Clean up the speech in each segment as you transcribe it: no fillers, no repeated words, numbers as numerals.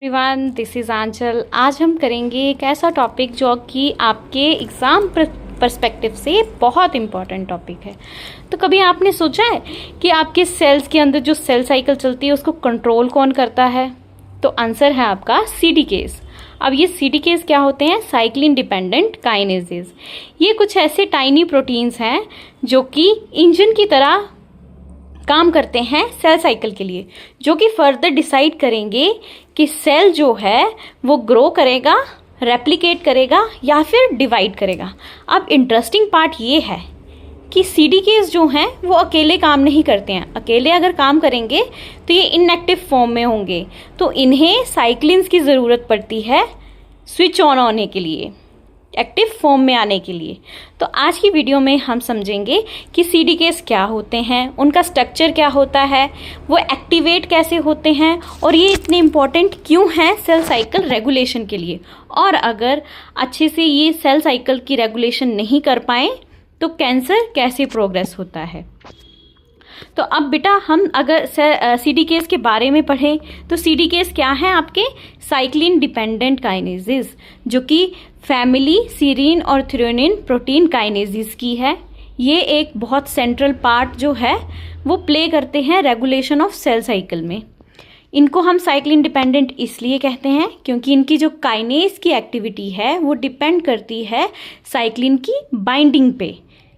Everyone, this is आंचल। आज हम करेंगे एक ऐसा टॉपिक जो कि आपके एग्ज़ाम पर्सपेक्टिव से बहुत इम्पॉर्टेंट टॉपिक है। तो कभी आपने सोचा है कि आपके सेल्स के अंदर जो सेल साइकिल चलती है उसको कंट्रोल कौन करता है? तो आंसर है आपका सीडीकेस। अब ये सीडीकेस क्या होते हैं? Cyclin dependent kinases. ये कुछ ऐसे टाइनी प्रोटीन्स हैं जो कि इंजन की तरह काम करते हैं सेल साइकिल के लिए, जो कि फर्दर डिसाइड करेंगे कि सेल जो है वो ग्रो करेगा, रेप्लिकेट करेगा या फिर डिवाइड करेगा। अब इंटरेस्टिंग पार्ट ये है कि सीडीकेस जो हैं वो अकेले काम नहीं करते हैं। अकेले अगर काम करेंगे तो ये इनएक्टिव फॉर्म में होंगे, तो इन्हें साइक्लिन्स की ज़रूरत पड़ती है स्विच ऑन होने के लिए, एक्टिव फॉर्म में आने के लिए। तो आज की वीडियो में हम समझेंगे कि सीडीकेस क्या होते हैं, उनका स्ट्रक्चर क्या होता है, वो एक्टिवेट कैसे होते हैं और ये इतने इम्पॉर्टेंट क्यों हैं सेल साइकिल रेगुलेशन के लिए। और अगर अच्छे से ये सेल साइकिल की रेगुलेशन नहीं कर पाएँ तो कैंसर कैसे प्रोग्रेस होता है। तो अब बेटा हम अगर सीडीकेस के बारे में पढ़ें तो सीडीकेस क्या है? आपके साइक्लिन डिपेंडेंट काइनेजेस, जो कि फैमिली सीरीन और थ्रेओनिन प्रोटीन काइनेजेस की है। ये एक बहुत सेंट्रल पार्ट जो है वो प्ले करते हैं रेगुलेशन ऑफ सेल साइकिल में। इनको हम साइक्लिन डिपेंडेंट इसलिए कहते हैं क्योंकि इनकी जो काइनेज की एक्टिविटी है वो डिपेंड करती है साइक्लिन की बाइंडिंग पे,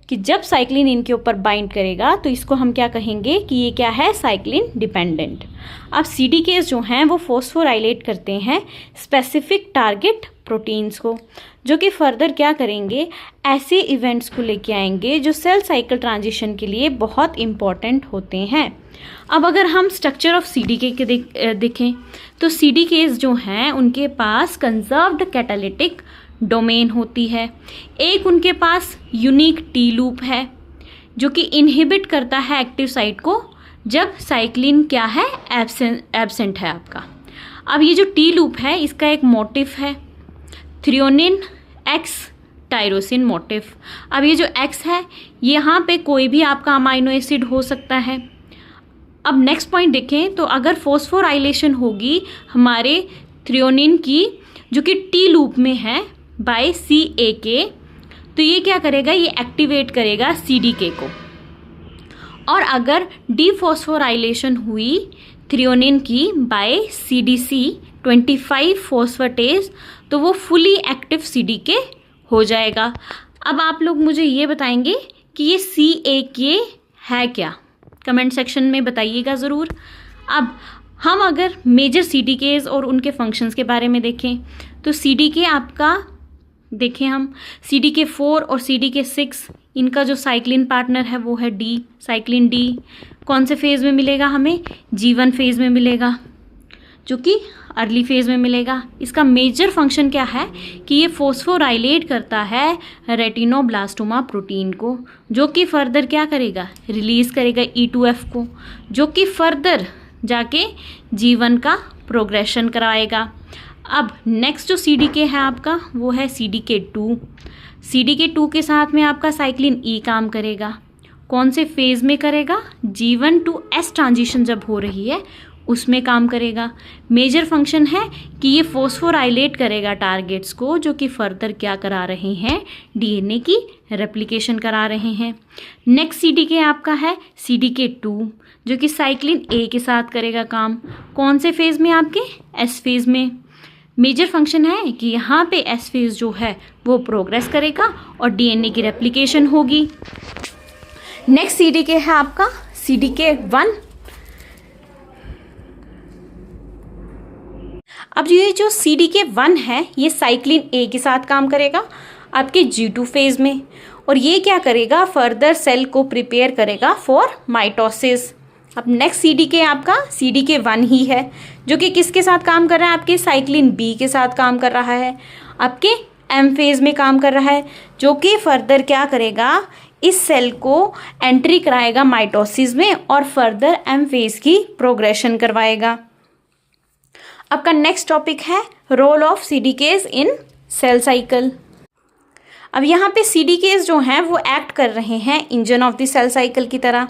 कि जब साइक्लिन इनके ऊपर बाइंड करेगा तो इसको हम क्या कहेंगे कि ये क्या है? Cyclin dependent. अब सीडीकेस जो हैं वो फॉस्फोराइलेट करते हैं स्पेसिफिक टारगेट प्रोटीन्स को, जो कि फर्दर क्या करेंगे? ऐसे इवेंट्स को लेके आएंगे जो सेल साइकिल ट्रांजिशन के लिए बहुत इम्पॉर्टेंट होते हैं। अब अगर हम स्ट्रक्चर ऑफ सीडीके के देखें तो सीडीकेस जो हैं उनके पास कंजर्व्ड कैटालिटिक डोमेन होती है। एक उनके पास यूनिक टी लूप है जो कि इनहिबिट करता है एक्टिव साइट को जब साइक्लिन क्या है? एब्सेंट है आपका। अब ये जो टी लूप है इसका एक मोटिफ है थ्रेओनिन एक्स टायरोसिन मोटिफ। अब ये जो एक्स है यहाँ पे कोई भी आपका अमाइनो एसिड हो सकता है। अब नेक्स्ट पॉइंट देखें तो अगर फॉस्फोराइलेशन होगी हमारे थ्रेओनिन की जो कि टी लूप में है बाय CAK, तो ये क्या करेगा? ये एक्टिवेट करेगा CDK को। और अगर डीफॉस्फोराइलेशन हुई थ्रेओनिन की बाय CDC 25 फॉस्फेटेज तो वो फुली एक्टिव CDK हो जाएगा। अब आप लोग मुझे ये बताएंगे कि ये CAK है क्या? कमेंट सेक्शन में बताइएगा ज़रूर। अब हम अगर मेजर CDKs और उनके फंक्शंस के बारे में देखें तो CDK आपका देखें हम CDK4 और CDK6, इनका जो साइक्लिन पार्टनर है वो है D, साइक्लिन D। कौन से फेज़ में मिलेगा हमें? G1 फेज़ में मिलेगा, जो कि अर्ली फेज़ में मिलेगा। इसका मेजर फंक्शन क्या है कि ये फॉस्फोराइलेट करता है रेटिनोब्लास्टोमा प्रोटीन को, जो कि फर्दर क्या करेगा? रिलीज़ करेगा E2F को, जो कि फर्दर जाके G1 का प्रोग्रेशन कराएगा। अब नेक्स्ट जो CDK है आपका वो है CDK2। CDK2 के साथ में आपका साइक्लिन E काम करेगा। कौन से फेज़ में करेगा? G1 to S ट्रांजिशन जब हो रही है उसमें काम करेगा। मेजर फंक्शन है कि ये फॉस्फोराइलेट करेगा टारगेट्स को, जो कि फर्दर क्या करा रहे हैं? DNA की रेप्लिकेशन करा रहे हैं। नेक्स्ट CDK आपका है CDK2, जो कि साइक्लिन A के साथ करेगा काम। कौन से फेज़ में? आपके S फेज़ में। मेजर फंक्शन है कि यहाँ पे S फेज़ जो है वो प्रोग्रेस करेगा और DNA की रेप्लिकेशन होगी। नेक्स्ट CDK है आपका CDK1। अब ये जो CDK1 है ये साइक्लिन A के साथ काम करेगा आपके G2 फेज़ में, और ये क्या करेगा? फर्दर सेल को प्रिपेयर करेगा फॉर माइटोसिस। अब नेक्स्ट CDK आपका CDK1 ही है, जो कि किसके साथ काम कर रहा है? आपके साइक्लिन B के साथ काम कर रहा है, आपके M फेज़ में काम कर रहा है, जो कि फर्दर क्या करेगा? इस सेल को एंट्री कराएगा माइटोसिस में और फर्दर M फेज़ की प्रोग्रेशन करवाएगा। आपका नेक्स्ट टॉपिक है role of CDKs in cell cycle. अब यहाँ पे CDKs जो हैं वो एक्ट कर रहे हैं engine of the cell cycle की तरह।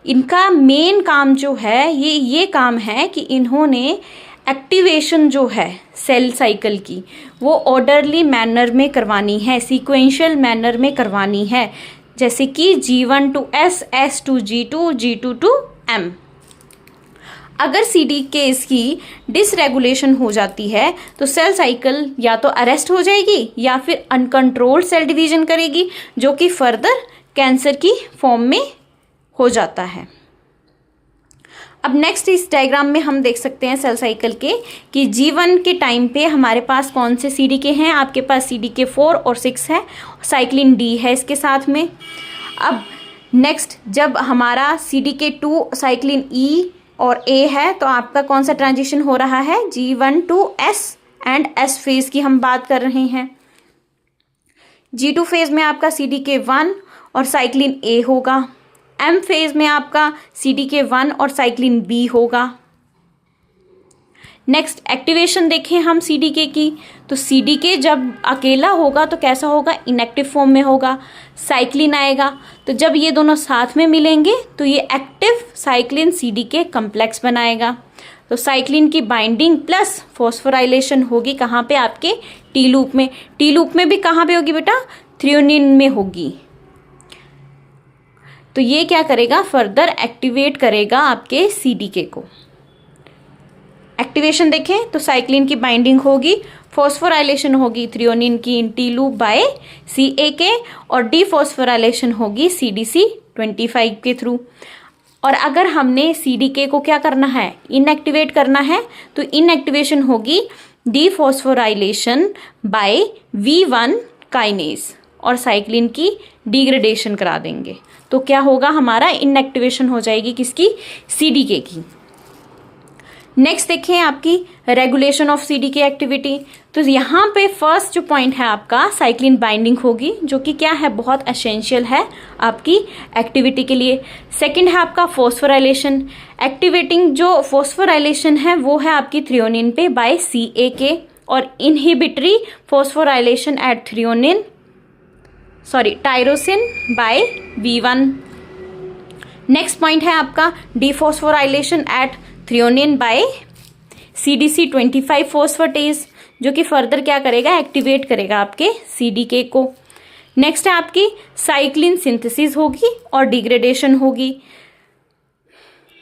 इनका मेन काम जो है ये काम है कि इन्होंने एक्टिवेशन जो है सेल साइकिल की वो ऑर्डरली मैनर में करवानी है, सीक्वेंशियल मैनर में करवानी है, जैसे कि G1 to S, S to G2, G2 to M। अगर CDKs की डिसरेगुलेशन हो जाती है तो सेल साइकिल या तो अरेस्ट हो जाएगी या फिर अनकंट्रोल्ड सेल डिवीजन करेगी, जो कि फर्दर कैंसर की फॉर्म में हो जाता है। अब नेक्स्ट इस डायग्राम में हम देख सकते हैं सेल साइकिल के कि G1 के टाइम पे हमारे पास कौन से CDK हैं। आपके पास CDK 4 और 6 है, साइक्लिन D है इसके साथ में। अब नेक्स्ट जब हमारा CDK 2 साइक्लिन E और A है तो आपका कौन सा ट्रांजिशन हो रहा है, G1 to S and S phase की हम बात कर रहे हैं। G2 फेज में आपका CDK 1 और साइक्लिन A होगा। M फेज में आपका CDK 1 और साइक्लिन B होगा। नेक्स्ट एक्टिवेशन देखें हम CDK की, तो CDK जब अकेला होगा तो कैसा होगा, इनएक्टिव फॉर्म में होगा, साइक्लिन आएगा। तो जब ये दोनों साथ में मिलेंगे तो ये एक्टिव साइक्लिन CDK कम्प्लेक्स बनाएगा। तो साइक्लिन की बाइंडिंग प्लस फॉस्फोराइलेशन होगी कहाँ पे, आपके टी लूप में। टी लूप में भी कहाँ पे होगी बेटा, थ्रियोनिन में होगी। तो ये क्या करेगा, फर्दर एक्टिवेट करेगा आपके CDK को। एक्टिवेशन देखें तो साइक्लिन की बाइंडिंग होगी, फॉस्फोराइलेशन होगी थ्रियोनिन की इन टी लूप बाय CAK और डीफॉस्फोराइलेशन होगी CDC25 के थ्रू। और अगर हमने CDK को क्या करना है, इनएक्टिवेट करना है, तो इनएक्टिवेशन होगी डीफॉस्फोराइलेशन बाय V1 काइनेज और साइक्लिन की डिग्रेडेशन करा देंगे। तो क्या होगा, हमारा इनएक्टिवेशन हो जाएगी किसकी, CDK की। नेक्स्ट देखें आपकी रेगुलेशन ऑफ CDK एक्टिविटी। तो यहाँ पे फर्स्ट जो पॉइंट है आपका साइक्लिन बाइंडिंग होगी, जो कि क्या है, बहुत एसेंशियल है आपकी एक्टिविटी के लिए। सेकंड है आपका फॉस्फोराइलेशन। एक्टिवेटिंग जो फॉस्फोराइलेशन है वो है आपकी थ्रियोनिन पे बाय CAK और inhibitory phosphorylation at tyrosine by V1। Next point है आपका dephosphorylation at threonine by CDC25 phosphatase, जो कि फर्दर क्या करेगा, एक्टिवेट करेगा आपके CDK को। नेक्स्ट है आपकी साइक्लिन सिंथेसिस होगी और डिग्रेडेशन होगी।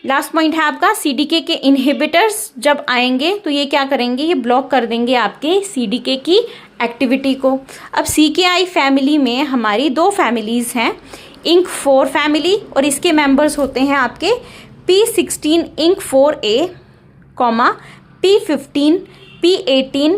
लास्ट पॉइंट है आपका CDK के इनहिबिटर्स जब आएंगे तो ये क्या करेंगे, ये ब्लॉक कर देंगे आपके CDK की एक्टिविटी को। अब CKI फैमिली में हमारी दो फैमिलीज हैं, इंक 4 फैमिली, और इसके मेंबर्स होते हैं आपके P16 ink 4A, P15, P18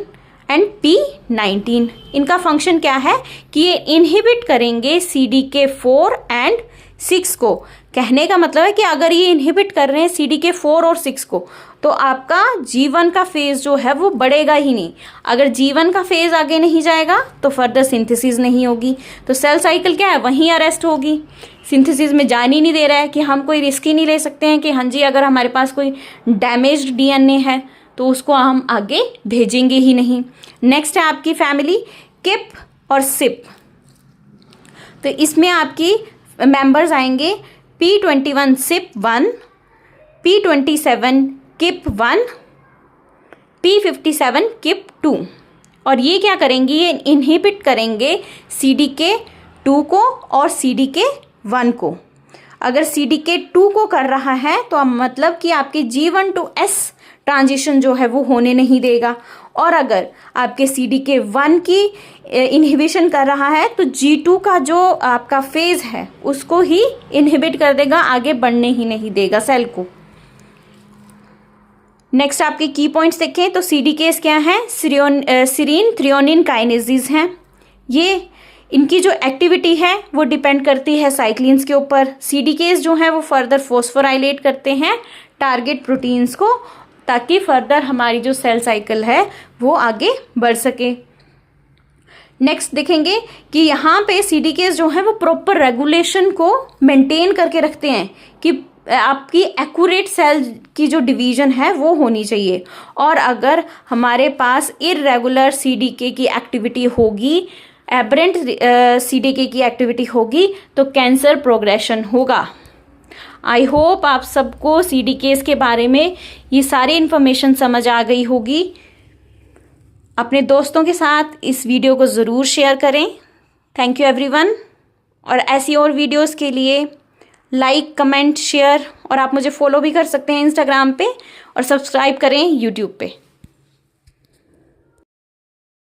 and P19। इनका फंक्शन क्या है कि ये इनहिबिट करेंगे CDK 4 एंड 6 को। कहने का मतलब है कि अगर ये इनहिबिट कर रहे हैं CDK 4 और 6 को तो आपका G1 का फेज जो है वो बढ़ेगा ही नहीं। अगर G1 का फेज आगे नहीं जाएगा तो फर्दर सिंथेसिस नहीं होगी, तो सेल साइकिल क्या है, वहीं अरेस्ट होगी। सिंथेसिस में जान ही नहीं दे रहा है कि हम कोई रिस्क ही नहीं ले सकते हैं कि हाँ जी अगर हमारे पास कोई डैमेज्ड DNA है तो उसको हम आगे भेजेंगे ही नहीं। नेक्स्ट है आपकी फैमिली किप और सिप। तो इसमें आपकी मेंबर्स आएंगे P21 सिप 1, P27 किप 1, P57 किप 2। और ये क्या करेंगे, ये इनहिबिट करेंगे CDK 2 को और CDK 1 को। अगर CDK 2 को कर रहा है तो मतलब कि आपके G1 to S ट्रांजिशन जो है वो होने नहीं देगा, और अगर आपके CDK 1 की इनहिबिशन कर रहा है तो G2 का जो आपका फेज है उसको ही इनहिबिट कर देगा, आगे बढ़ने ही नहीं देगा सेल को। नेक्स्ट आपके की पॉइंट्स देखें तो CDKs क्या हैं, सीरीन थ्रियोनिन काइनेजेस हैं। ये इनकी जो एक्टिविटी है वो डिपेंड करती है साइक्लिन्स के ऊपर। CDKs जो हैं वो फर्दर फॉस्फोराइलेट करते हैं टारगेट प्रोटीन्स को, ताकि फर्दर हमारी जो सेल साइकिल है वो आगे बढ़ सके। नेक्स्ट देखेंगे कि यहाँ पे CDKs जो हैं वो प्रॉपर रेगुलेशन को मेंटेन करके रखते हैं कि आपकी एक्यूरेट सेल की जो डिवीजन है वो होनी चाहिए। और अगर हमारे पास इरेगुलर CDK की एक्टिविटी होगी, एबरेंट CDK की एक्टिविटी होगी, तो कैंसर प्रोग्रेशन होगा। आई होप आप सबको CDKs के बारे में ये सारी इन्फॉर्मेशन समझ आ गई होगी। अपने दोस्तों के साथ इस वीडियो को ज़रूर शेयर करें। Thank you everyone. और ऐसी और वीडियोस के लिए लाइक, कमेंट, शेयर, और आप मुझे फॉलो भी कर सकते हैं इंस्टाग्राम पे, और सब्सक्राइब करें यूट्यूब पे।